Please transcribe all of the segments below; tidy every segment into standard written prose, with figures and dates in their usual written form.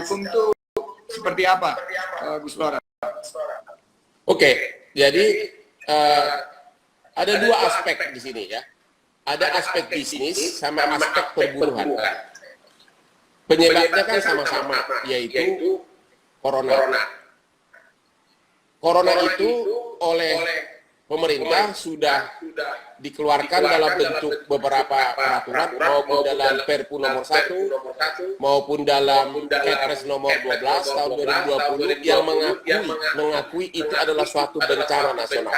hukum itu seperti apa, Gus Lora? Oke, jadi ada dua aspek di sini ya. Ada aspek bisnis sama aspek perburuhan. Penyebabnya kan sama-sama, yaitu corona. Corona itu oleh pemerintah sudah dikeluarkan dalam bentuk beberapa peraturan, maupun dalam Perpu nomor 1 maupun dalam Kepres nomor 12 tahun 2020 yang mengakui itu adalah suatu bencana nasional.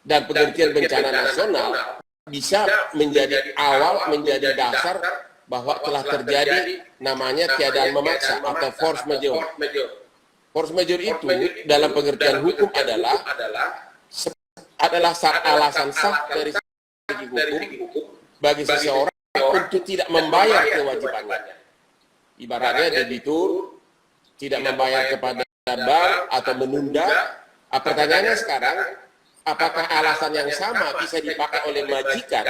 Dan pengertian bencana nasional bisa menjadi awal, menjadi dasar bahwa telah terjadi namanya tiadaan memaksa atau force majeure. Force majeure itu dalam pengertian hukum adalah alasan sah dari segi hukum bagi seseorang untuk tidak membayar kewajibannya. Ibaratnya debitur tidak membayar kepada bank atau menunda. Pertanyaannya sekarang, apakah alasan yang sama bisa dipakai oleh majikan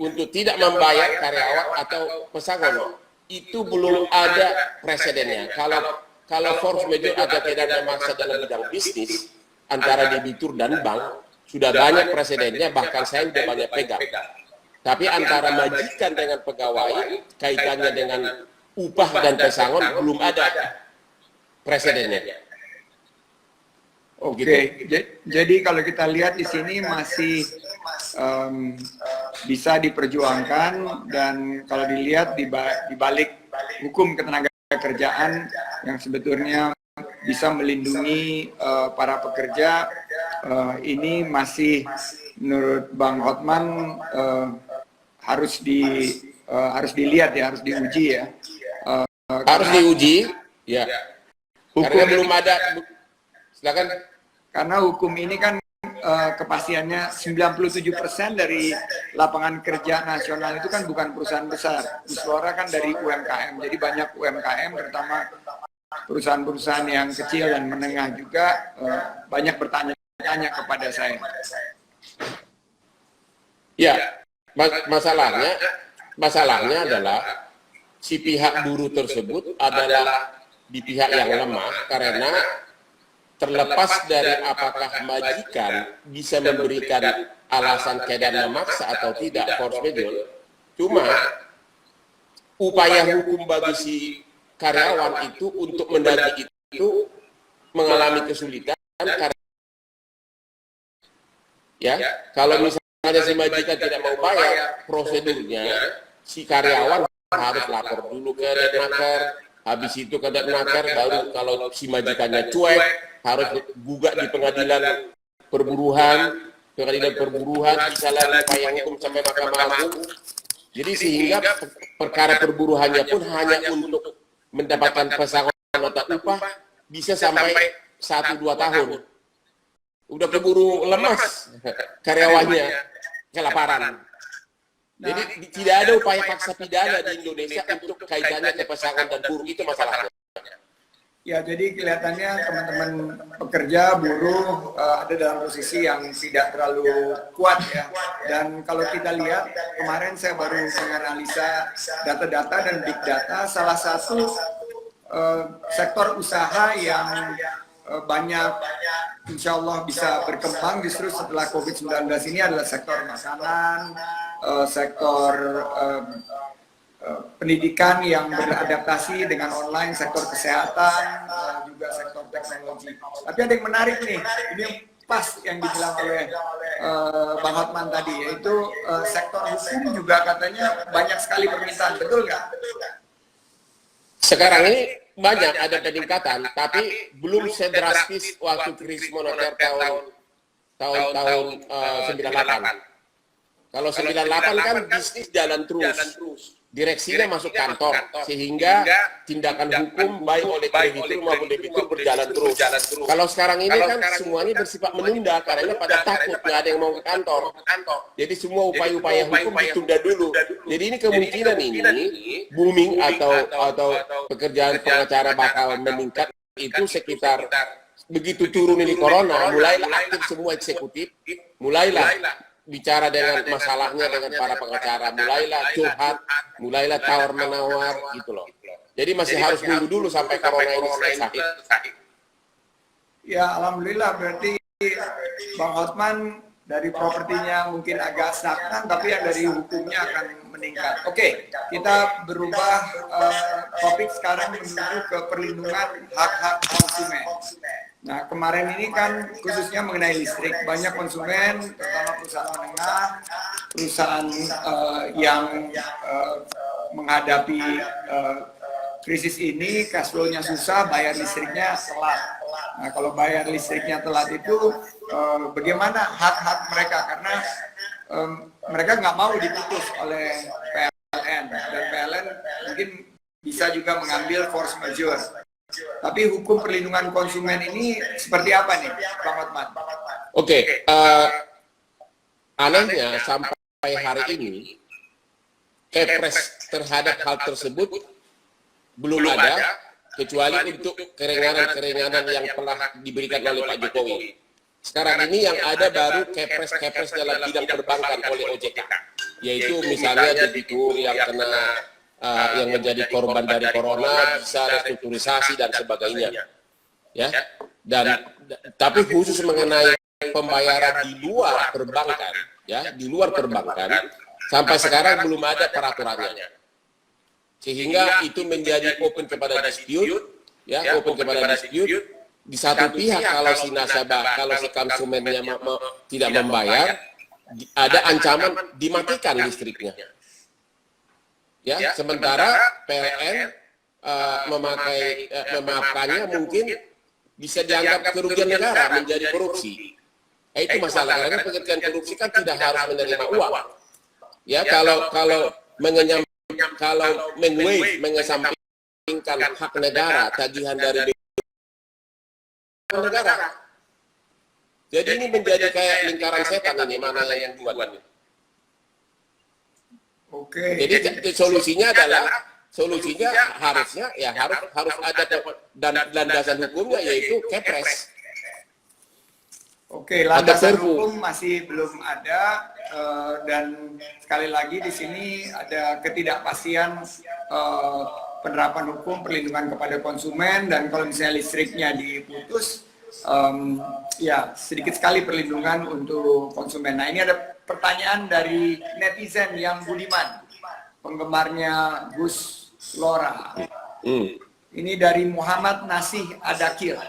untuk tidak membayar karyawan atau pesangon? Itu belum ada presidennya. Kalau force majeure atau tidak memaksa dalam bidang bisnis antara debitur dan bank, sudah banyak presidennya, bahkan saya sudah banyak pegang. Tapi antara majikan dengan pegawai, kaitannya dengan upah dan pesangon, belum ada presidennya. Oke, jadi kalau kita lihat di sini masih bisa diperjuangkan, dan kalau dilihat di balik hukum ketenagakerjaan yang sebetulnya bisa melindungi para pekerja, ini masih menurut Bang Hotman harus dilihat ya, harus diuji ya. Harus diuji, ya. Karena belum ada. Silakan. Karena hukum ini kan kepastiannya 97% dari lapangan kerja nasional itu kan bukan perusahaan besar. Gus Lora kan dari UMKM, jadi banyak UMKM, terutama perusahaan-perusahaan yang kecil dan menengah juga banyak bertanya-tanya kepada saya. Ya, masalahnya adalah si pihak buruh tersebut adalah di pihak yang lemah, karena terlepas dari apakah majikan bisa memberikan alasan keadaan memaksa atau tidak, force majeure, cuma upaya hukum bagi si karyawan itu untuk mendaki itu mengalami kesulitan, karena ya, kalau misalnya si majikan tidak mau bayar, prosedurnya si karyawan harus lapor dulu ke Depnaker, habis itu ke Depnaker, baru kalau si majikannya cuek harus gugat di pengadilan perburuhan, misalnya upaya hukum sampai Mahkamah Agung. Jadi sehingga perkara perburuhannya pun hanya untuk mendapatkan pesangon atau upah bisa sampai 1-2 tahun. Udah keburu lemas karyawannya, kelaparan. Jadi tidak ada upaya paksa pidana di Indonesia untuk kaitannya ke pesangon dan buruh, itu masalahnya. Ya, jadi kelihatannya teman-teman pekerja, buruh ada dalam posisi yang tidak terlalu kuat ya. Dan kalau kita lihat, kemarin saya baru menganalisa data-data dan big data, salah satu sektor usaha yang banyak insya Allah bisa berkembang justru setelah COVID-19 ini adalah sektor makanan, sektor pendidikan yang beradaptasi dengan online, sektor kesehatan, juga sektor teknologi. Tapi ada yang menarik nih, ini pas yang dibilang oleh Bang Hotman tadi, yaitu sektor hukum juga katanya banyak sekali permintaan, betul nggak? Sekarang ini banyak ada peningkatan, tapi belum sedrastis waktu krisis moneter tahun 98. Kalau 98 kan bisnis jalan terus, direksinya masuk kantor, sehingga tindakan hukum baik oleh kreditur maupun debitur berjalan terus. Kalau sekarang ini kan semuanya bersifat menunda, karena pada takut nggak ada yang mau ke kantor. Jadi semua upaya-upaya hukum ditunda dulu. Jadi ini kemungkinan ini booming atau pekerjaan pengacara bakal meningkat itu sekitar begitu turun ini corona, mulailah aktif semua eksekutif, mulailah bicara dengan masalahnya dengan para pengacara, mulailah curhat, mulailah tawar menawar gitu loh. Jadi masih harus nunggu dulu sampai corona ini selesai. Ya, alhamdulillah berarti Bang Hotman dari propertinya mungkin agak stagnan, tapi yang dari hukumnya akan meningkat. Oke, kita berubah topik sekarang menuju ke perlindungan hak-hak konsumen. Nah, kemarin ini kan khususnya mengenai listrik, banyak konsumen, terutama perusahaan menengah, perusahaan yang menghadapi krisis ini, cash flow-nya susah, bayar listriknya telat. Nah, kalau bayar listriknya telat itu bagaimana hak-hak mereka? Karena mereka nggak mau diputus oleh PLN, dan PLN mungkin bisa juga mengambil force majeure. Tapi hukum perlindungan konsumen ini seperti apa nih, Bang Hotman? Oke, anehnya sampai hari ini kepres terhadap hal tersebut belum ada, kecuali untuk keringanan-keringanan yang telah diberikan oleh Pak Jokowi. Sekarang ini yang ada baru kepres-kepres dalam bidang perbankan oleh OJK, yaitu misalnya debitur yang kena yang menjadi korban dari corona bisa restrukturisasi dan sebagainya, ya. Dan tapi khusus mengenai pembayaran di luar perbankan, ya, di luar perbankan sampai sekarang belum ada peraturannya, sehingga itu menjadi open kepada dispute, ya, open kepada dispute. Di satu pihak kalau si nasabah, kalau si konsumennya tidak membayar, ada ancaman dimatikan listriknya. Ya, sementara PLN memaafkannya mungkin bisa dianggap kerugian negara, menjadi korupsi. Itu masalah, karena pengertian korupsi kan tidak harus menerima uang. Ya, kalau mengesampingkan hak negara, tagihan dari negara. Jadi ini menjadi kayak lingkaran setan ini, mana yang buat. Oke. Jadi solusinya harusnya ya harus ada dan landasan hukumnya, yaitu kepres. Oke, landasan hukum masih belum ada, dan sekali lagi di sini ada ketidakpastian penerapan hukum perlindungan kepada konsumen, dan kalau misalnya listriknya diputus, ya sedikit sekali perlindungan untuk konsumen. Nah, ini ada pertanyaan dari netizen yang budiman, penggemarnya Gus Lora. Ini dari Muhammad Nasih Adakil.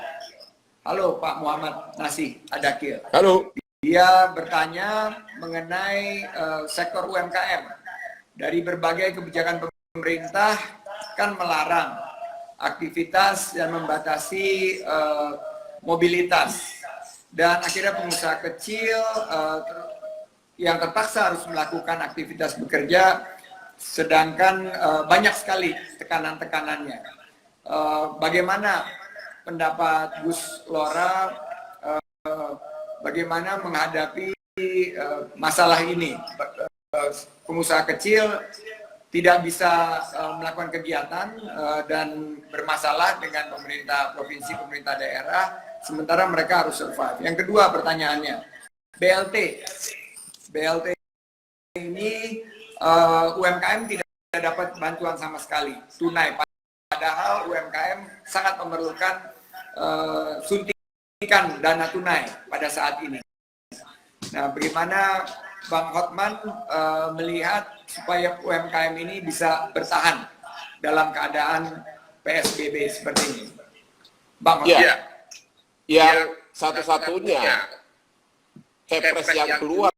Halo Pak Muhammad Nasih Adakil. Halo. Dia bertanya mengenai sektor UMKM. Dari berbagai kebijakan pemerintah kan melarang aktivitas dan membatasi mobilitas. Dan akhirnya pengusaha kecil yang terpaksa harus melakukan aktivitas bekerja, sedangkan banyak sekali tekanan-tekanannya. Bagaimana pendapat Gus Lora, bagaimana menghadapi masalah ini? Pengusaha kecil tidak bisa melakukan kegiatan dan bermasalah dengan pemerintah provinsi, pemerintah daerah, sementara mereka harus survive. Yang kedua pertanyaannya, BLT ini UMKM tidak dapat bantuan sama sekali tunai, padahal UMKM sangat memerlukan suntikan dana tunai pada saat ini. Nah, bagaimana Bang Hotman melihat supaya UMKM ini bisa bertahan dalam keadaan PSBB seperti ini, Bang Hotman? Yang satu-satunya kepres yang keluar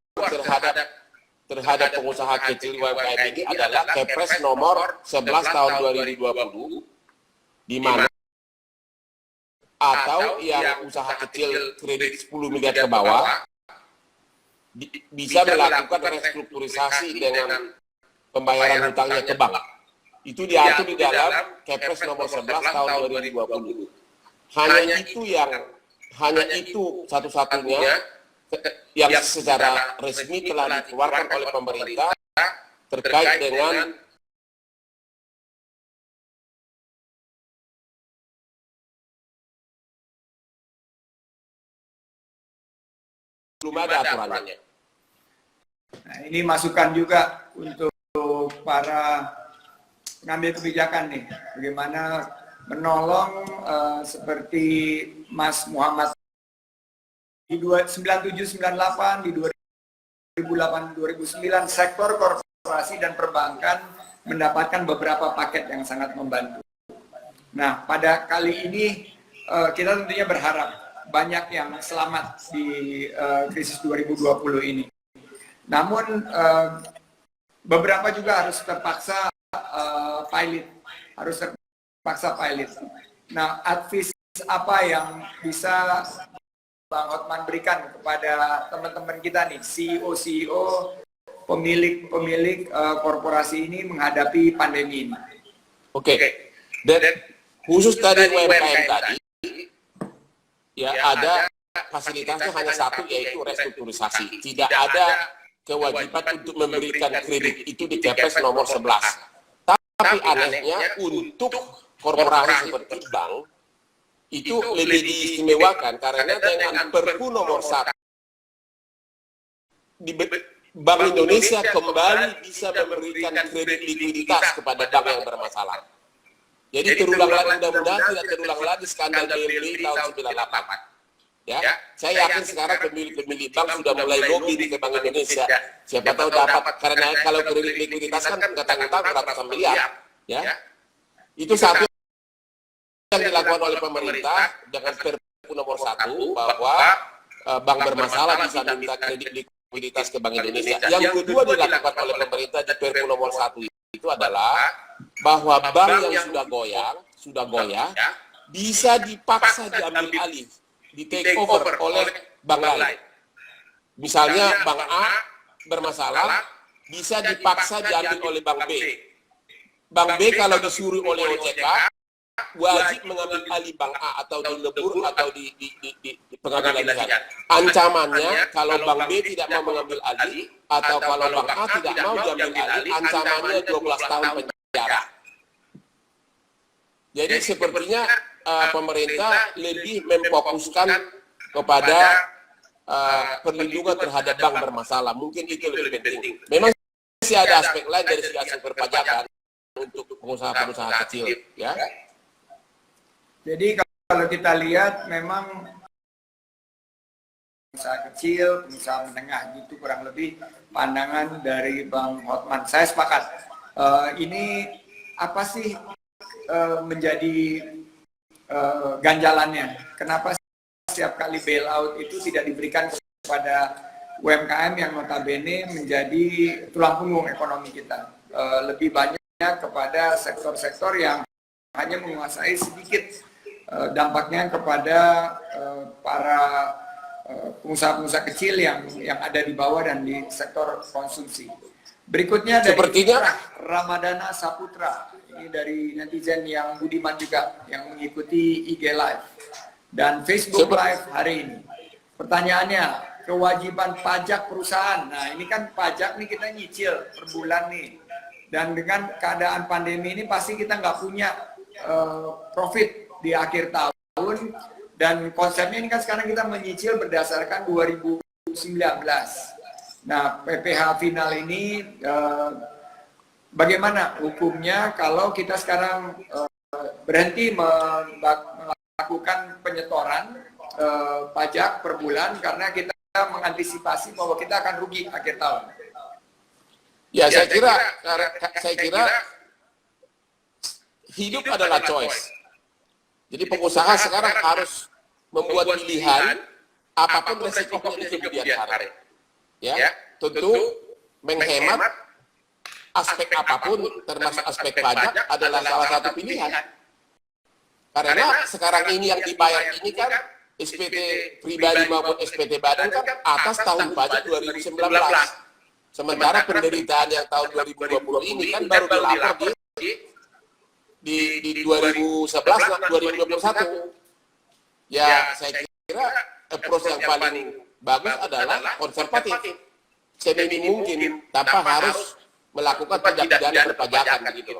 terhadap pengusaha kecil UMKM ini adalah Kepres nomor 11 tahun 2020, di mana atau yang usaha kecil kredit 10 miliar ke bawah bisa melakukan restrukturisasi dengan pembayaran hutangnya ke bank. Itu diatur di dalam Kepres nomor 11 tahun 2020. Hanya itu satu-satunya yang secara resmi telah dikeluarkan oleh pemerintah terkait dengan belum ada aturannya. Nah, ini masukan juga untuk para ngambil kebijakan nih, bagaimana menolong seperti Mas Muhammad di 9798, di 2008, 2009, sektor korporasi dan perbankan mendapatkan beberapa paket yang sangat membantu. Nah, pada kali ini kita tentunya berharap banyak yang selamat di krisis 2020 ini. Namun beberapa juga harus terpaksa pilot. Nah, advice apa yang bisa Bang Hotman berikan kepada teman-teman kita nih, CEO, pemilik korporasi ini menghadapi pandemi ini? Oke. Dan khusus tadi UMKM tadi, ya ada fasilitasnya hanya satu, yaitu restrukturisasi. Tidak ada kewajiban untuk memberikan kredit, itu di Kepres nomor 11. Tapi anehnya untuk korporasi seperti bank, itu lebih diistimewakan karena dengan Perpu nomor 1 di Bank Indonesia kembali bisa memberikan kredit likuiditas kepada bank yang bermasalah. Jadi terulang lagi, mudah-mudahan tidak terulang lagi skandal BLI tahun 98. Ya, saya yakin sekarang pemilik bank sudah mulai lobby di Bank Indonesia. Siapa tahu dapat, karena kalau kredit likuiditas kan nggak tanggung-tanggung ratusan miliar. Ya, itu satu yang dilakukan oleh pemerintah dengan Perpu nomor 1 bahwa bank bermasalah bisa minta kredit likuiditas ke Bank Indonesia. Yang kedua dilakukan oleh pemerintah di Perpu nomor 1 itu adalah bahwa bank yang sudah goyah bisa dipaksa diambil alih, di take over oleh bank lain. Misalnya bank A bermasalah, bisa dipaksa diambil oleh bank B. Bank B kalau disuruh oleh OJK wajib mengambil alih bank A atau dilebur atau di pengadilan negara. Ancamannya kalau bank B tidak mau mengambil alih atau kalau bank A tidak mau diambil alih, ancamannya 12 tahun penjara. Jadi sepertinya pemerintah lebih memfokuskan kepada perlindungan terhadap bank bermasalah. Mungkin itu lebih penting. Memang masih ada aspek lain dari segi aspek perpajakan untuk pengusaha-pengusaha kecil, ya. Jadi kalau kita lihat memang pengusaha kecil, pengusaha menengah gitu kurang lebih pandangan dari Bang Hotman. Saya sepakat. Ini apa sih menjadi ganjalannya? Kenapa setiap kali bailout itu tidak diberikan kepada UMKM yang notabene menjadi tulang punggung ekonomi kita? Lebih banyak kepada sektor-sektor yang hanya menguasai sedikit, dampaknya kepada para pengusaha-pengusaha kecil yang ada di bawah dan di sektor konsumsi. Berikutnya dari Ramadana Saputra, ini dari netizen yang budiman juga, yang mengikuti IG Live dan Facebook Live hari ini. Pertanyaannya, kewajiban pajak perusahaan. Nah, ini kan pajak nih kita nyicil per bulan nih. Dan dengan keadaan pandemi ini pasti kita nggak punya profit di akhir tahun. Dan konsepnya ini kan sekarang kita menyicil berdasarkan 2019. Nah, PPh final ini bagaimana hukumnya kalau kita sekarang berhenti melakukan penyetoran pajak per bulan karena kita mengantisipasi bahwa kita akan rugi akhir tahun? Ya, saya kira hidup adalah choice. Jadi pengusaha sekarang harus membuat pilihan apapun resikonya di kemudian hari. Ya, tentu menghemat aspek apapun termasuk aspek pajak adalah salah satu pilihan. Karena sekarang ini yang dibayar ini kan SPT pribadi maupun SPT badan kan atas tahun pajak 2019. Sementara penderitaan yang tahun 2020 ini kan baru dilapor di 2011 2021. Ya, saya kira approach yang paling bagus adalah konservatif. Seminim mungkin tanpa harus melakukan tindak pidana perpajakan gitu.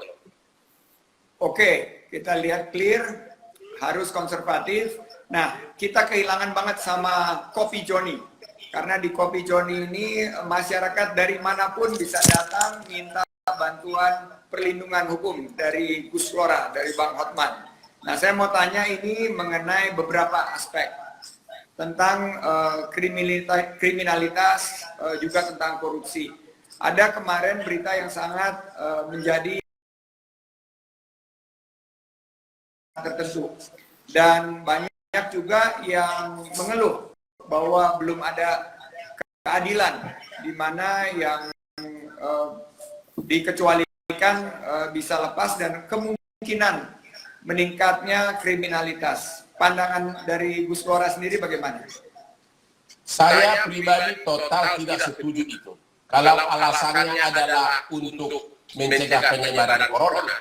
Oke, kita lihat clear, harus konservatif. Nah, kita kehilangan banget sama Kopi Joni. Karena di Kopi Joni ini masyarakat dari manapun bisa datang minta bantuan perlindungan hukum dari Gus Flora, dari Bang Hotman. Nah, saya mau tanya ini mengenai beberapa aspek tentang kriminalitas, juga tentang korupsi. Ada kemarin berita yang sangat menjadi tertentu, dan banyak juga yang mengeluh bahwa belum ada keadilan, di mana yang dikecualikan bisa lepas, dan kemungkinan meningkatnya kriminalitas. Pandangan dari Gus Flora sendiri bagaimana? Saya pribadi total tidak setuju itu. Kalau alasannya adalah untuk mencegah penyebaran corona,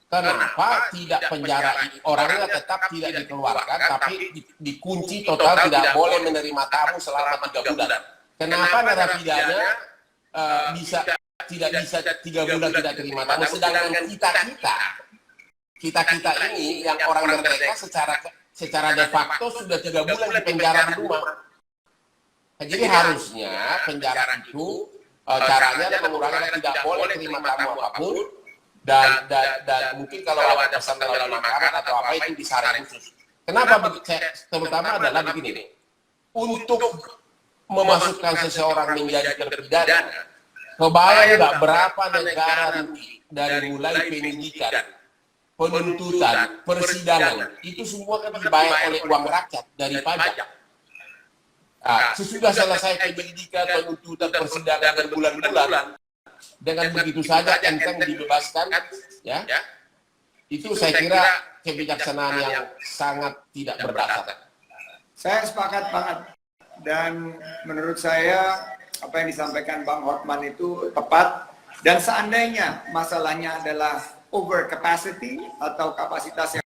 kenapa tidak penjara orangnya tetap tidak dikeluarkan, tapi dikunci total, tidak boleh menerima tamu selama 3 bulan? Kenapa narapidana bisa 3 bulan tidak terima tamu, sedangkan kita ini yang orang merdeka secara de facto sudah 3 bulan di penjara di rumah. Jadi harusnya penjara itu caranya mengurangi, tidak boleh terima tamu apapun. Dan mungkin kalau ada pesan melalui makanan atau apa itu disaring khusus. Kenapa terutama adalah begini, untuk memasukkan seseorang menjadi terpidana, kebayang nggak berapa negara dari mulai penyidikan, penuntutan, persidangan, itu semua kan dibayar oleh uang rakyat dari pajak. Nah, sesudah selesai penyidikan, penuntutan, persidangan berbulan-bulan, dengan begitu saja enteng dibebaskan, ya, itu saya kira kebijaksanaan yang sangat tidak berdasar. Saya sepakat banget, dan menurut saya apa yang disampaikan Bang Hotman itu tepat. Dan seandainya masalahnya adalah over capacity atau kapasitas yang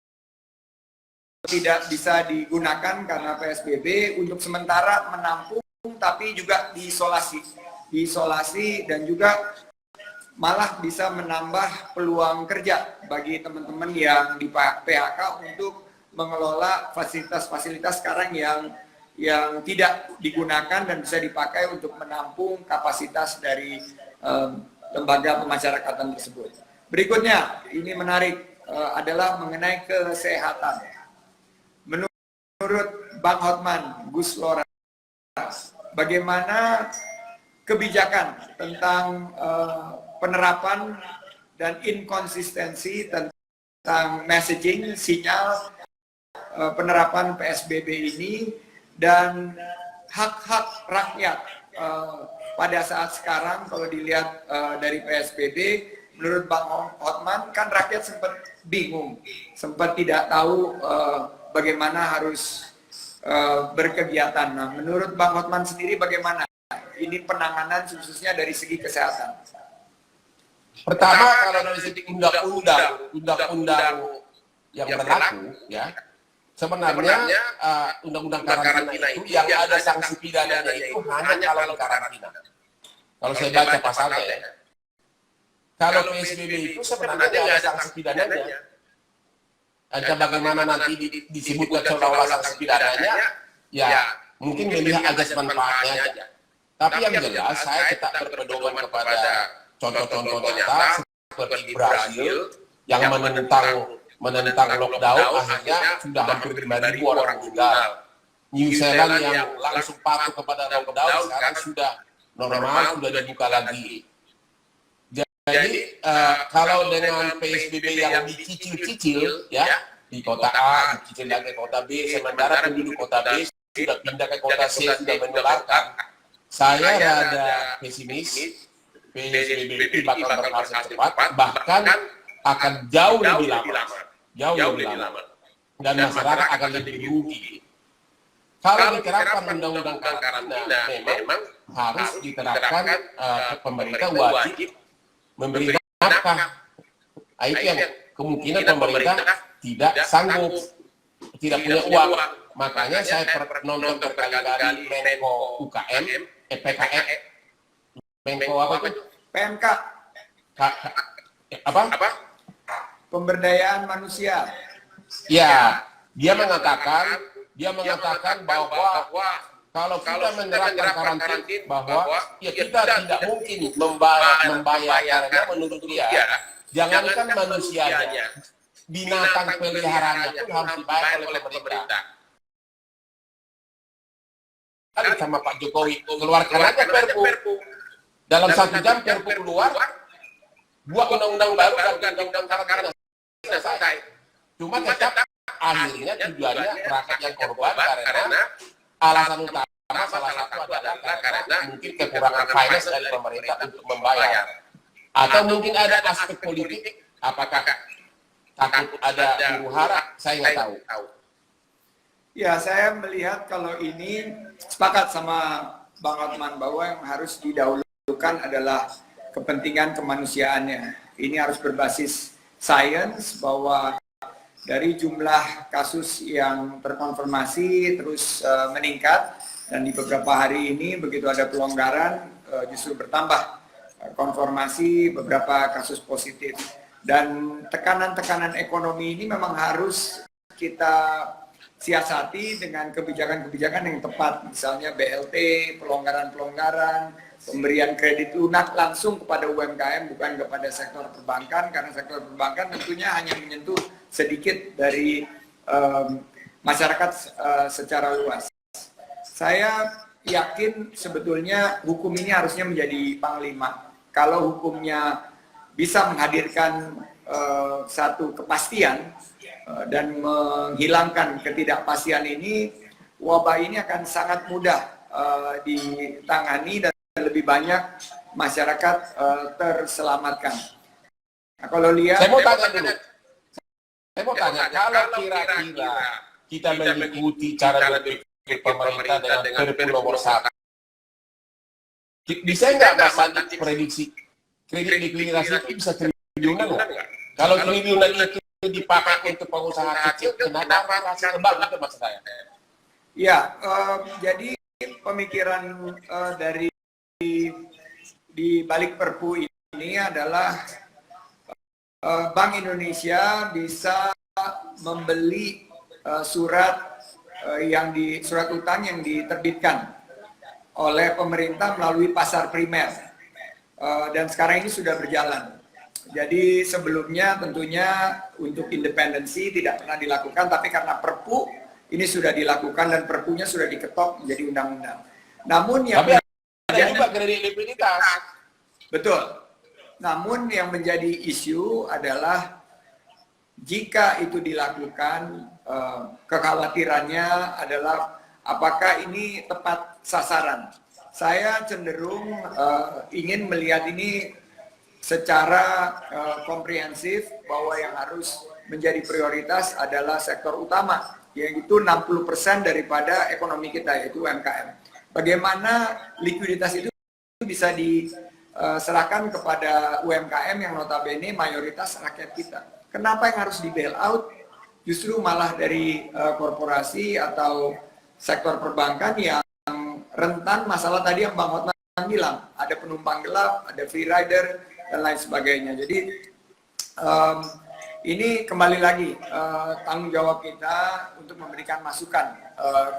tidak bisa digunakan karena PSBB, untuk sementara menampung tapi juga diisolasi dan juga malah bisa menambah peluang kerja bagi teman-teman yang di PHK untuk mengelola fasilitas-fasilitas sekarang yang tidak digunakan dan bisa dipakai untuk menampung kapasitas dari lembaga pemasyarakatan tersebut. Berikutnya, ini menarik, adalah mengenai kesehatan. Menurut Bang Hotman, Gus Flora, bagaimana kebijakan tentang penerapan dan inkonsistensi tentang messaging, sinyal penerapan PSBB ini, dan hak-hak rakyat pada saat sekarang. Kalau dilihat dari PSBB, menurut Bang Hotman kan rakyat sempat bingung, sempat tidak tahu bagaimana harus berkegiatan. Nah, menurut Bang Hotman sendiri bagaimana ini penanganan khususnya dari segi kesehatan? Pertama, kalau dari segi undang-undang yang berlaku, ya, sebenarnya undang-undang karantina itu yang ada sanksi pidananya itu hanya kalau karantina. Kalau saya baca pasalnya, ya. Kalau PSBB itu sebenarnya tidak ada sanksi pidananya. Aja bagaimana nanti disebutkan seolah-olah sanksi pidananya, ya mungkin melihat ajas manfaatnya aja. Tapi yang jelas saya tetap berpedoman kepada contoh-contoh nyata seperti Brazil yang menentang lockdown, akhirnya sudah hampir 5.000 orang meninggal. New Zealand yang langsung patuh kepada lockdown sekarang sudah normal, sudah dibuka lagi. Jadi kalau dengan PSBB yang dicicil-cicil, ya, di kota A, dicicil lagi kota B, sementara penduduk kota B sudah pindah ke kota C, sudah menularkan, saya rada pesimis. PSBB itu bakal berhasil cepat, bahkan akan jauh lebih lama, dan masyarakat akan lebih rugi. Kalau diterapkan undang-undang karantina, memang harus diterapkan, pemerintah wajib memberi nafkah. Itu yang kemungkinan pemerintah tidak sanggup, tidak punya uang. Makanya saya nonton berkali-kali Menko UKM, PKM, Menko apa itu? PMK. Apa? Pemberdayaan manusia. Ya, dia mengatakan bahwa kalau kita menerapkan karantin bahwa ya kita tidak mungkin membayarnya menurut dia, jangankan manusianya, binatang peliharaannya pun harus dibayar oleh pemerintah. Kali sama Pak Jokowi, keluarkan aja Perpu. Dalam 1 jam Perpu keluar, buat undang-undang baru dan undang-undang karantina selesai. Cuma tetap akhirnya tujuannya rakyat yang korban karena alasan utama salah satu adalah karena mungkin kekurangan finance dari pemerintah untuk membayar. Atau mungkin ada aspek politik, apakah takut ada huru-hara, saya nggak tahu. Ya, saya melihat kalau ini sepakat sama Bang Hotman bahwa yang harus didahulukan adalah kepentingan kemanusiaannya. Ini harus berbasis sains, bahwa dari jumlah kasus yang terkonfirmasi terus meningkat, dan di beberapa hari ini begitu ada pelonggaran justru bertambah konfirmasi beberapa kasus positif. Dan tekanan-tekanan ekonomi ini memang harus kita siasati dengan kebijakan-kebijakan yang tepat, misalnya BLT, pelonggaran-pelonggaran, pemberian kredit lunak langsung kepada UMKM, bukan kepada sektor perbankan, karena sektor perbankan tentunya hanya menyentuh sedikit dari masyarakat secara luas. Saya yakin sebetulnya hukum ini harusnya menjadi panglima. Kalau hukumnya bisa menghadirkan satu kepastian dan menghilangkan ketidakpastian ini, wabah ini akan sangat mudah ditangani dan lebih banyak masyarakat terselamatkan. Nah, kalau lihat, Saya mau tanya, kalau kira-kira kita mengikuti cara berpikir pemerintah dengan Perpu nomor 1, bisa nggak Mas Andi prediksi kredit likuiditas itu bisa triliunan nggak? Kalau triliunan itu dipakai untuk pengusaha kecil, kenapa kasih ke bank, itu maksud saya? Ya, jadi pemikiran dari di balik Perpu ini adalah Bank Indonesia bisa membeli surat utang yang diterbitkan oleh pemerintah melalui pasar primer, dan sekarang ini sudah berjalan. Jadi sebelumnya tentunya untuk independensi tidak pernah dilakukan, tapi karena Perpu ini sudah dilakukan dan Perpunya sudah diketok menjadi undang-undang. Namun yang ada juga kredit likuiditas. Betul. Namun yang menjadi isu adalah jika itu dilakukan, kekhawatirannya adalah apakah ini tepat sasaran. Saya cenderung ingin melihat ini secara komprehensif, bahwa yang harus menjadi prioritas adalah sektor utama, yaitu 60% daripada ekonomi kita, yaitu UMKM. Bagaimana likuiditas itu bisa diserahkan kepada UMKM yang notabene mayoritas rakyat kita. Kenapa yang harus di bail out? Justru malah dari korporasi atau sektor perbankan yang rentan masalah tadi yang Bang Hotman bilang, ada penumpang gelap, ada free rider, dan lain sebagainya. Jadi ini kembali lagi tanggung jawab kita untuk memberikan masukan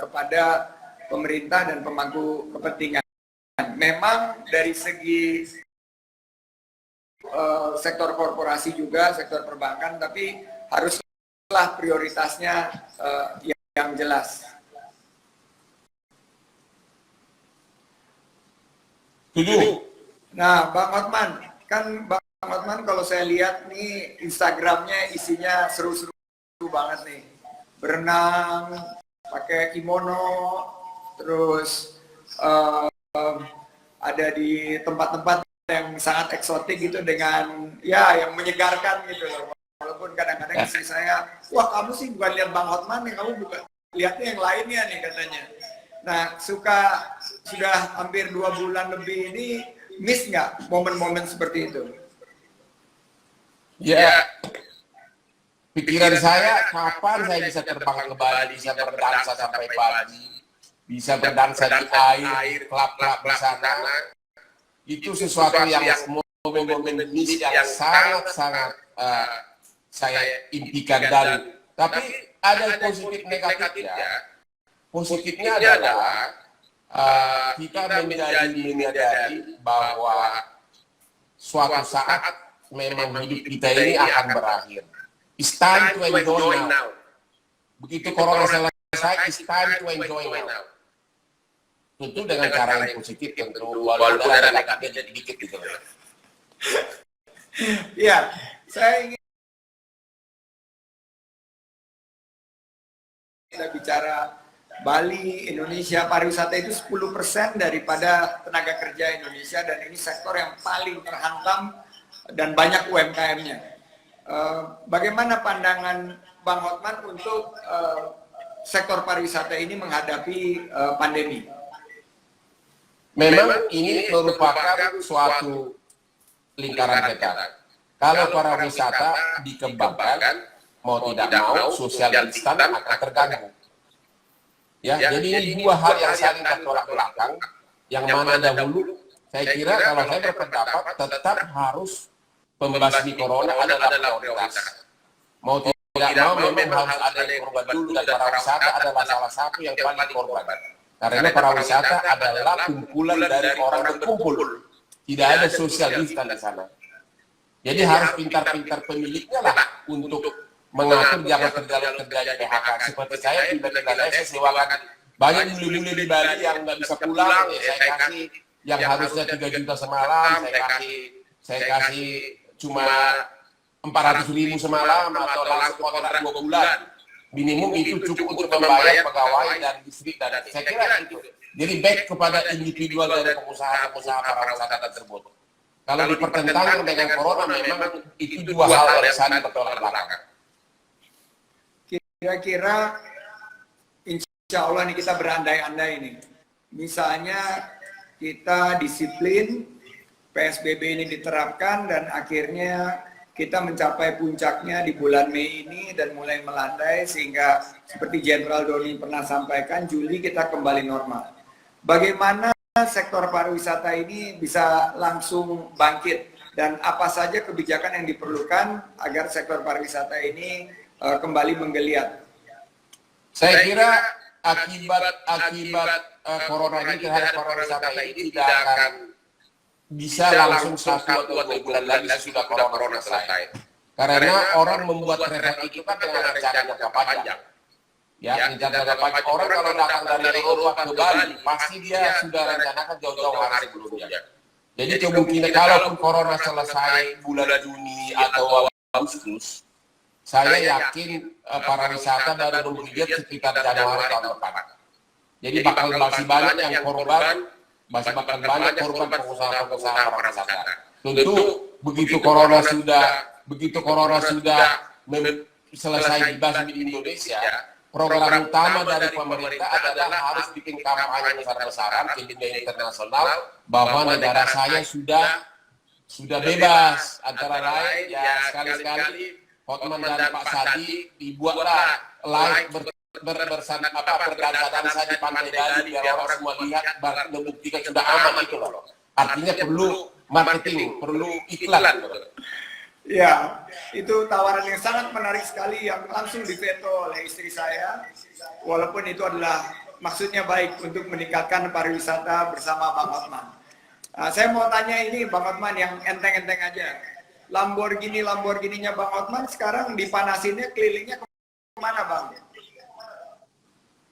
kepada pemerintah dan pemangku kepentingan. Memang dari segi sektor korporasi juga, sektor perbankan, tapi haruslah prioritasnya yang jelas. Tujuh. Nah, Bang Hotman, kan Bang Hotman kalau saya lihat nih Instagramnya isinya seru-seru banget nih. Berenang, pakai kimono, terus ada di tempat-tempat yang sangat eksotik gitu, dengan ya yang menyegarkan gitu loh. Walaupun kadang-kadang istri saya, wah kamu sih bukan lihat Bang Hotman nih, kamu bukan lihatnya yang lainnya nih katanya. Nah, sudah hampir 2 bulan lebih ini, miss nggak momen-momen seperti itu? Ya, pikiran saya kapan saya bisa terbang ke Bali, bisa berdansa sampai pagi, bisa berdansa di air, klap-klap di sana. Itu sesuatu yang momen-momen miss yang sangat-sangat saya impikan. Tapi ada positif negatifnya. Positifnya adalah kita menyadari bahwa suatu saat memang hidup kita ini akan berakhir. It's time to enjoy now. Begitu corona selesai, it's time to enjoy now. Tentu dengan cara yang positif, tentu walaupun ada negatifnya sedikit gitu. Ya, saya ingin kita bicara Bali, Indonesia, pariwisata itu 10% daripada tenaga kerja Indonesia, dan ini sektor yang paling terhantam dan banyak UMKM-nya. Bagaimana pandangan Bang Hotman untuk sektor pariwisata ini menghadapi pandemi? Memang ini merupakan suatu lingkaran setan. Kalau pariwisata dikembangkan, mau tidak mau sosial distancing akan terganggu. Ya, jadi ini dua hal yang saling bertolak belakang. Yang mana dahulu, saya kira kalau saya berpendapat tetap harus membasmi corona adalah prioritas. Mau tidak mau memang harus ada yang korban dulu, dan pariwisata adalah salah satu yang paling korban. Karena pariwisata adalah kumpulan dari orang berkumpul. Tidak ada social distance di sana. Jadi harus pintar-pintar pemiliknya lah untuk mengatur jangan terjadi PHK. Seperti saya tiba-tiba saya sewakan banyak bule-bule di Bali yang nggak bisa pulang, ya saya kasih yang harusnya 3 juta semalam, saya kasih cuma 400.000 semalam atau langsung kontrak 2 bulan. Minimum itu cukup untuk membayar pegawai dan listrik dan saya kira itu. Jadi back kepada individual dari pengusaha-pengusaha pariwisata tersebut. Kalau dipertentangkan dengan corona, memang itu dua hal yang saling bertolak belakang. Kira-kira insya Allah nih kita berandai-andai nih. Misalnya kita disiplin, PSBB ini diterapkan dan akhirnya kita mencapai puncaknya di bulan Mei ini dan mulai melandai sehingga seperti Jenderal Doni pernah sampaikan, Juli kita kembali normal. Bagaimana sektor pariwisata ini bisa langsung bangkit dan apa saja kebijakan yang diperlukan agar sektor pariwisata ini kembali menggeliat? Saya kira akibat corona ini terhadap pariwisata ini tidak akan bisa langsung 1 atau 2 bulan lagi sesudah corona selesai. Karena orang membuat travel itu kan dengan rencana jangka panjang. Ya, rencana jangka panjang. Orang kalau datang dari Eropa ke Bali, pasti dia sudah rencanakan jauh-jauh hari sebelumnya. Jadi kemungkinan kalaupun corona selesai bulan Juni atau Agustus, saya yakin pariwisata baru menggeliat sekitar Januari tahun depan. Jadi masih banyak yang korban, masih bakal banyak korban pengusaha-pengusaha pariwisata. Tentu begitu corona sudah selesai dibahas di Indonesia, program utama dari pemerintah adalah harus bikin kampanye besar-besaran ke dunia internasional bahwa negara saya sudah bebas. Antara lain ya sekali-sekali Hotman dan Pak Sadi dibuatlah live berdansa-dansa di pantai Bali biar orang semua lihat membuktikan sudah aman itu loh. Artinya perlu marketing, perlu iklan. Ya, itu tawaran yang sangat menarik sekali yang langsung diveto oleh istri saya. Walaupun itu adalah maksudnya baik untuk meningkatkan pariwisata bersama Bang Hotman. Saya mau tanya ini Bang Hotman yang enteng-enteng aja. Lamborghini-nya Bang Hotman sekarang dipanasinnya kelilingnya kemana Bang?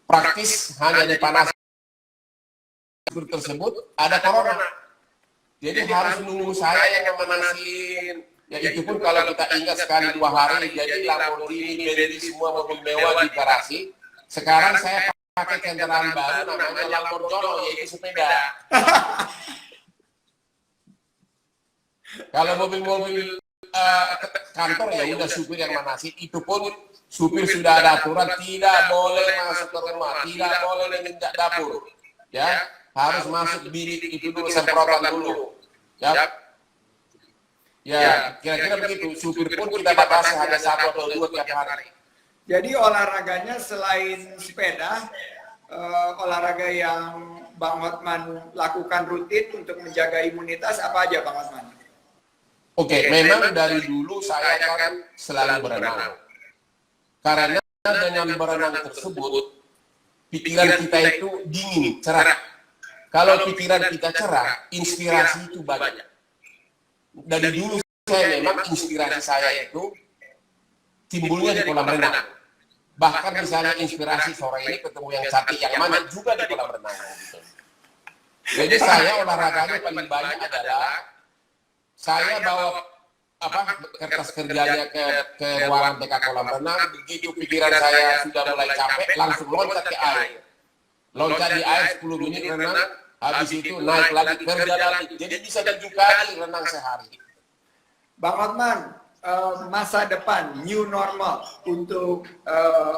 Praktis hanya dipanasin tersebut ada corona. Jadi harus nunggu saya yang memanasin. Ya itu pun kalau kita ingat sekali 2 hari, jadi Lamborghini, Bentley semua mobil mewah di garasi. Sekarang saya pakai kendaraan baru namanya Lamborghini, yaitu sepeda. Kalau mobil-mobil kantor ya udah supir yang manasin, itu pun supir sudah ada aturan tidak boleh masuk ke rumah, tidak boleh menginjak dapur, ya harus masuk bilik itu dulu semprotan dulu, ya kira-kira begitu. Supir pun kita batasi hanya 1 atau 2 tiap hari. Jadi olahraganya selain sepeda, olahraga yang Bang Hotman lakukan rutin untuk menjaga imunitas apa aja Bang Hotman? Oke, memang dari dulu saya kan selalu berenang. Karena dengan berenang tersebut, pikiran kita itu dingin, cerah. Kalau pikiran kita cerah, inspirasi itu banyak. Dari dulu saya memang inspirasi saya itu timbulnya di kolam renang. Bahkan misalnya inspirasi sore ini ketemu yang cantik yang mana juga di kolam renang. Gitu. Jadi saya olahraganya paling banyak adalah saya bawa kertas kerjanya ke ruangan TK kolam renang. Begitu pikiran saya sudah mulai capek, langsung loncat ke air. Loncat di air 10 menit renang, habis itu naik lagi kerja lagi. Jadi bisa 7 kali renang sehari. Bang Hotman, masa depan new normal untuk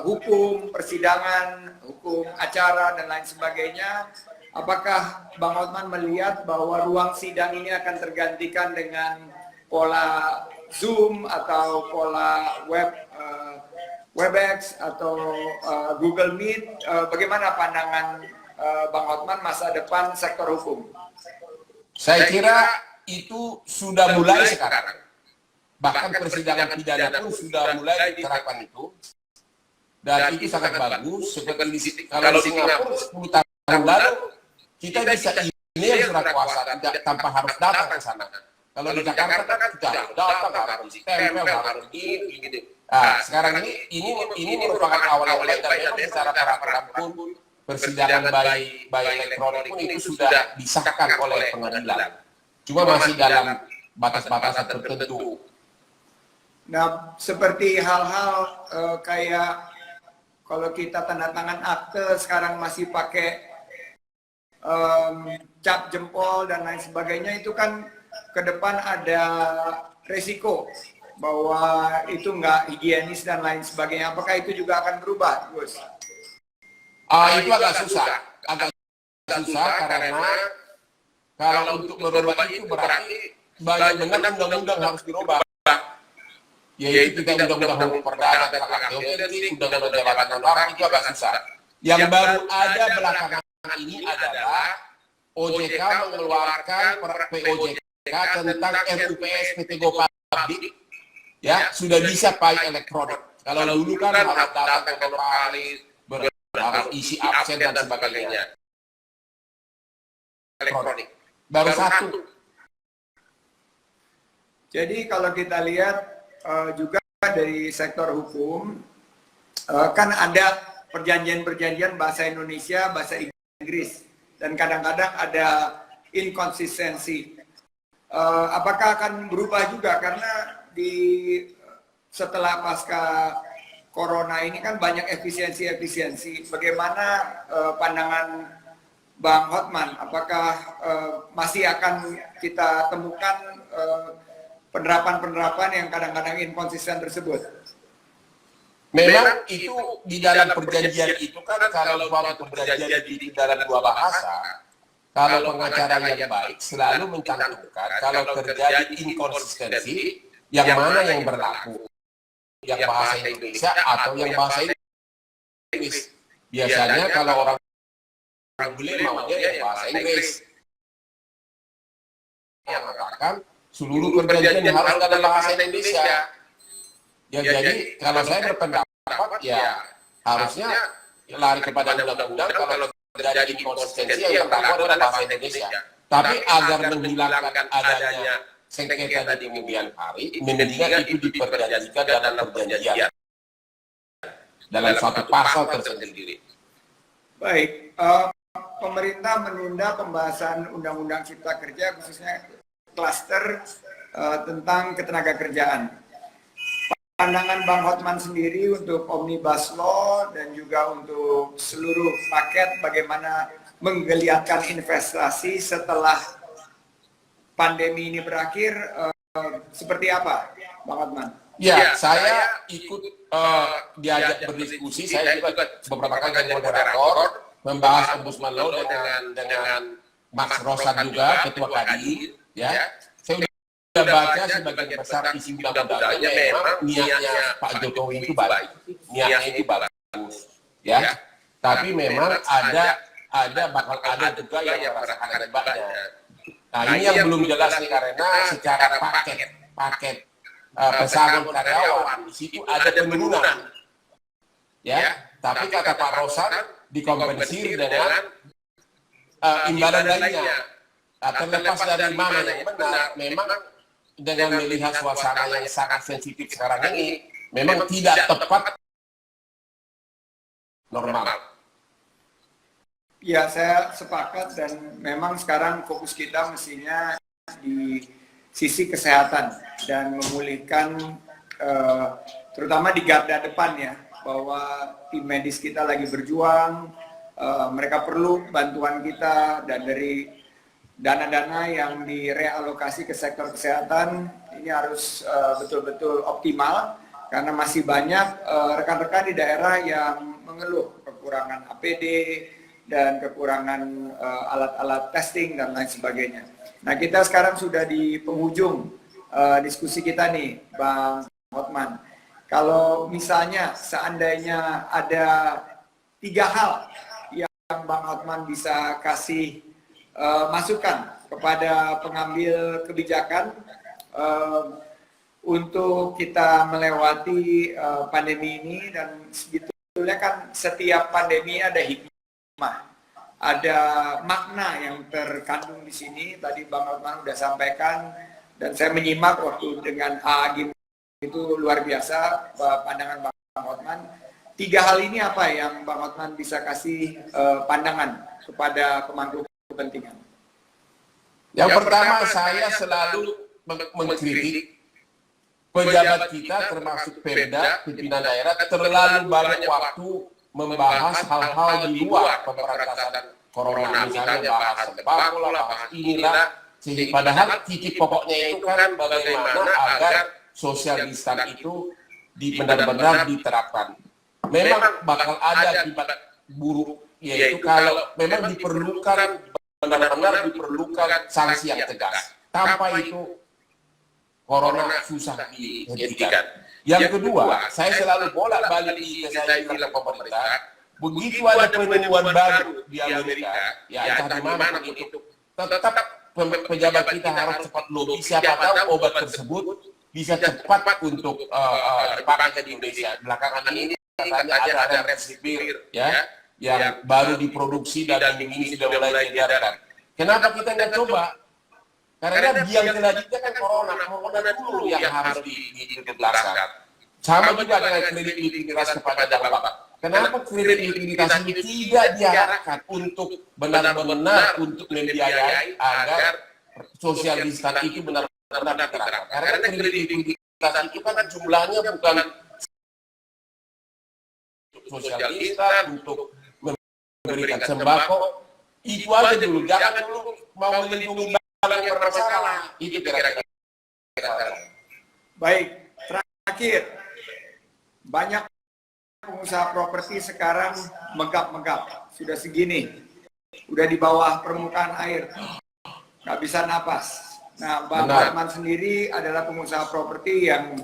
hukum persidangan, hukum acara dan lain sebagainya, apakah Bang Hotman melihat bahwa ruang sidang ini akan tergantikan dengan pola Zoom atau pola Webex atau Google Meet? Bagaimana pandangan Bang Hotman masa depan sektor hukum? Saya kira itu sudah mulai sekarang. Bahkan persidangan pidana pun sudah mulai diterapkan itu. Dan itu sangat bagus. Seperti kalau di Singapura 10 tahun lalu, kita bisa email surat kuasa tanpa harus datang ke sana. Kalau di Jakarta kan kita harus datang, harus ditempel, harus begini. Nah, sekarang ini merupakan awal-awal dan memang secara peraturan pun persidangan baik elektronik pun itu sudah disahkan oleh pengadilan. Cuma masih dalam batas-batasan tertentu. Nah, seperti hal-hal kayak kalau kita tanda tangan akte sekarang masih pakai cap jempol dan lain sebagainya, itu kan ke depan ada resiko bahwa itu nggak higienis dan lain sebagainya. Apakah itu juga akan berubah, Gus? Itu agak susah karena kalau untuk merubah itu berarti banyak benar undang-undang harus dirubah. Yaitu kita undang-undang hukum perdata, undang-undang jabatan orang itu agak susah. Yang baru ada belakangan ini adalah OJK mengeluarkan POJK tentang RUPS PT Go-Public, ya sudah bisa pakai elektronik. Kalau dulu kan harus datang ke notaris, harus isi absen dan sebagainya. Elektronik. Baru satu. Jadi kalau kita lihat juga dari sektor hukum, kan ada perjanjian-perjanjian bahasa Indonesia, bahasa Inggris, dan kadang-kadang ada inkonsistensi. Apakah akan berubah juga karena setelah pasca corona ini kan banyak efisiensi. Bagaimana pandangan Bang Hotman? Apakah masih akan kita temukan penerapan yang kadang-kadang inkonsisten tersebut? Memang itu di dalam perjanjian itu kan kalau suatu perjanjian di dalam 2 bahasa, kalau pengacara yang baik selalu mencantumkan kalau terjadi inkonsistensi yang mana yang berlaku, yang bahasa Indonesia atau yang bahasa Inggris. Biasanya kalau orang bule maunya yang bahasa Inggris, yang mengatakan seluruh perjanjian harus dalam bahasa Indonesia. Ya, jadi kalau saya berpendapat ya harusnya lari kepada undang-undang kalau terjadi inkonsistensi yang berlaku adalah bahasa Indonesia. Tapi agar menghilangkan adanya sengketa di kemudian hari, mendingan itu diperjanjikan dalam perjanjian dalam suatu pasal tersendiri. Baik, pemerintah menunda pembahasan Undang-Undang Cipta Kerja khususnya klaster tentang ketenaga kerjaan. Pandangan Bang Hotman sendiri untuk Omnibus Law dan juga untuk seluruh paket bagaimana menggeliatkan investasi setelah pandemi ini berakhir, seperti apa Bang Hotman? Ya, saya ikut diajak berdiskusi, saya juga beberapa kali jadi moderator membahas Omnibus Law dengan Mas Rosan juga, Ketua KDI. Ya, saya sudah baca sebagian besar isi undang-undangnya, memang niatnya Pak Jokowi itu baik, niatnya itu bagus, ya. Tapi memang bakal ada juga yang merasakan akibatnya. Nah, ini yang belum jelas nih karena secara paket pesangon karyawan di situ ada penurunan, ya. Tapi kata Pak Rosan dikompensir dengan imbalan lainnya. Terlepas dari mana yang benar, memang dengan melihat suasana yang sangat sensitif sekarang ini, memang tidak tepat normal. Ya, saya sepakat, dan memang sekarang fokus kita mestinya di sisi kesehatan dan memulihkan terutama di garda depan ya, bahwa tim medis kita lagi berjuang, mereka perlu bantuan kita, dan dari dana-dana yang direalokasi ke sektor kesehatan ini harus betul-betul optimal, karena masih banyak rekan-rekan di daerah yang mengeluh kekurangan APD dan kekurangan alat-alat testing dan lain sebagainya. Nah, kita sekarang sudah di penghujung diskusi kita nih, Bang Hotman. Kalau misalnya seandainya ada 3 hal yang Bang Hotman bisa kasih masukan kepada pengambil kebijakan untuk kita melewati pandemi ini, dan sebetulnya kan setiap pandemi ada hikmah, ada makna yang terkandung di sini. Tadi Bang Hotman sudah sampaikan, dan saya menyimak waktu dengan Agim, itu luar biasa pandangan Bang Hotman. 3 hal ini apa yang Bang Hotman bisa kasih pandangan kepada pemangku kepentingan? Yang pertama, saya selalu mengkritik pejabat kita, termasuk Pemda, pimpinan daerah, terlalu banyak waktu membahas hal-hal di luar pemberantasan corona, misalnya bahas sembako, bahas inilah, padahal titik pokoknya itu kan bagaimana agar social distancing itu benar-benar diterapkan. Memang bakal ada akibat buruk, yaitu kalau memang diperlukan, benar-benar diperlukan sanksi yang tegas. Tanpa itu corona susah dihentikan. Yang kedua, saya selalu bolak-balik saya bilang ke pemerintah, begitu ada penemuan baru di Amerika, ya entah di mana itu, tetap pejabat kita harus cepat lobby, siapa tahu obat tersebut bisa cepat untuk dipakai di Indonesia. Belakangan ini katanya ada remdesivir ya, yang baru diproduksi dan ini sudah mulai diedarkan. Kenapa kita nggak coba? Karena biang selanjutnya kan corona dulu yang harus ditularkan. Sama juga dengan kredit likuiditas kepada dampak. Kenapa kredit likuiditas ini tidak diarahkan untuk benar-benar untuk membiayai agar social distancing itu benar-benar diterapkan? Karena kredit likuiditas itu kan jumlahnya bukan social distancing, untuk memberikan sembako. Itu aja dulu, jangan dulu mau melindungi yang bermasalah. Itu kira-kira. Baik, terakhir, banyak pengusaha properti sekarang megap-megap, sudah segini, udah di bawah permukaan air, nggak bisa napas. Nah, Bang Hotman sendiri adalah pengusaha properti yang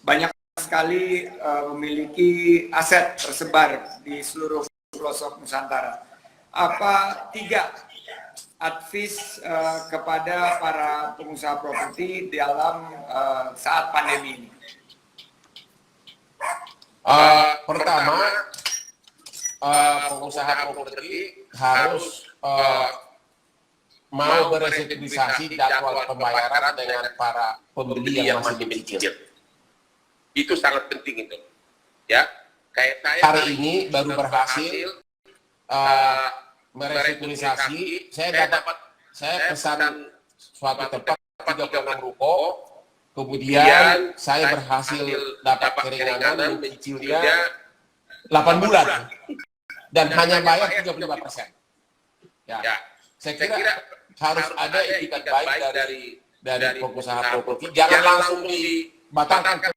banyak sekali memiliki aset tersebar di seluruh pelosok Nusantara. Apa 3 advice kepada para pengusaha properti dalam saat pandemi ini? Pertama, pengusaha properti harus mau beresekutivisasi jadwal pembayaran dengan para pembeli yang masih mencicil. Itu sangat penting itu. Ya, kayak saya hari ini baru berhasil merestrukturisasi. Saya pesan suatu tempat 36 ruko, kemudian saya berhasil dapat keringanan mencicilnya 8 bulan dan hanya bayar 35%. Ya, saya kira harus ada etikat baik dari pengusaha properti. Jangan langsung dibatalkan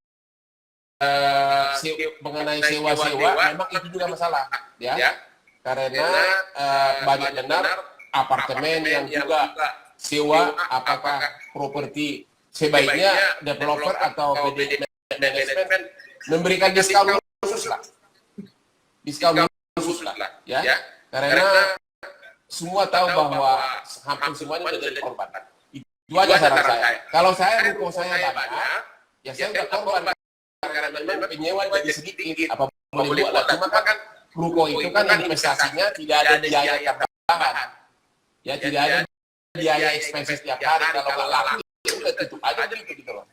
mengenai sewa-sewa. Memang itu juga masalah, ya. Karena banyak benar apartemen yang juga sewa, apakah properti sebaiknya developer atau BD manajemen memberikan diskon khusus lah. Diskon khusus lah, ya. Karena semua tahu bahwa hampir semuanya menjadi korban. Itu aja saran saya. Kalau saya ruko saya banyak, ya saya udah korban karena memang penyewa jadi sedikit. Apa boleh buat lah. Cuma kan ruko itu kan investasinya tidak ada biaya tambahan. Ya tidak ada biaya expenses setiap hari, kalau nggak laku ya udah tutup aja gitu loh.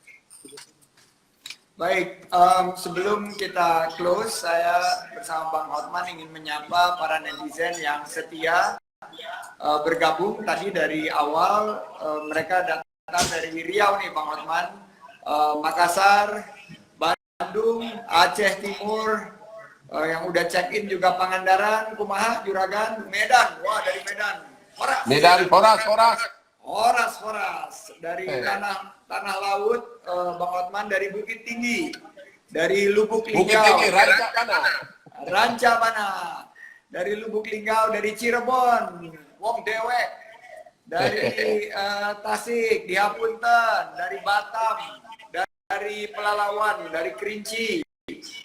Baik, sebelum kita close, saya bersama Bang Hotman ingin menyapa para netizen yang setia bergabung tadi dari awal. Mereka datang dari Riau nih Bang Hotman, Makassar, Bandung, Aceh Timur, yang udah check in juga Pangandaran, Kumaha, Juragan, Medan. Wah, dari Medan. Horas. Medan, Horas. Horas dari tanah laut, Bang Hotman dari Bukit Tinggi, dari Lubuk Linggau, Bukit Tinggi, Ranca Mana, dari Lubuk Linggau, dari Cirebon, Wong Dewek, dari Tasik, di Hapunten, dari Batam, dari Pelalawan, dari Kerinci,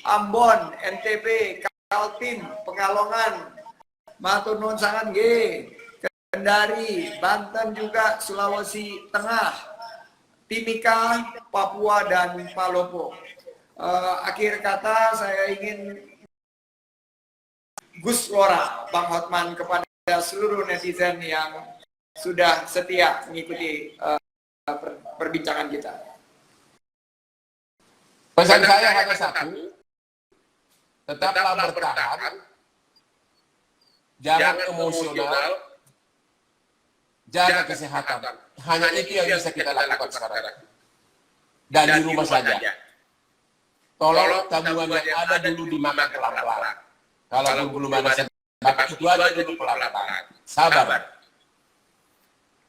Ambon, NTB, Kaltim, Pekalongan, Matur Nuwun Sangat G, Kendari, Banten juga, Sulawesi Tengah, Timika, Papua, dan Palopo. Akhir kata saya ingin Gus Lora, Bang Hotman, kepada seluruh netizen yang sudah setia mengikuti perbincangan kita. Pesan saya hanya satu, tetaplah bertahan, jangan emosional, jaga kesehatan. Hanya itu yang bisa kita lakukan sekarang. Dan di rumah saja. Tolong tabungan yang ada dulu dimakan pelan-pelan. Kalau belum ada sebab itu aja dulu pelan-pelan. Sabar.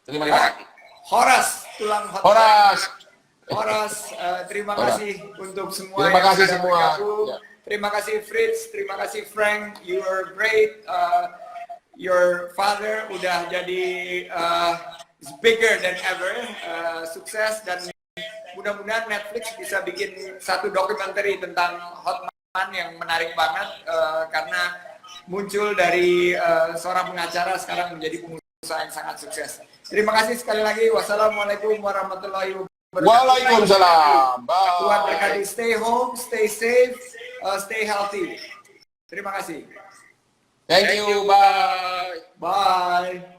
Terima kasih. Horas, tulang Horas, terima kasih untuk semua terima yang kasih sudah semua. bergabung. Ya. Terima kasih Fritz, terima kasih Frank, you are great. Your father udah jadi bigger than ever, sukses, dan mudah-mudahan Netflix bisa bikin satu dokumenter tentang Hotman yang menarik banget, karena muncul dari seorang pengacara sekarang menjadi pengusaha yang sangat sukses. Terima kasih sekali lagi. Wassalamualaikum warahmatullahi wabarakatuh. Waalaikumsalam. Tuhan berkati. Stay home, stay safe, stay healthy. Terima kasih. Thank you. Bye. Bye.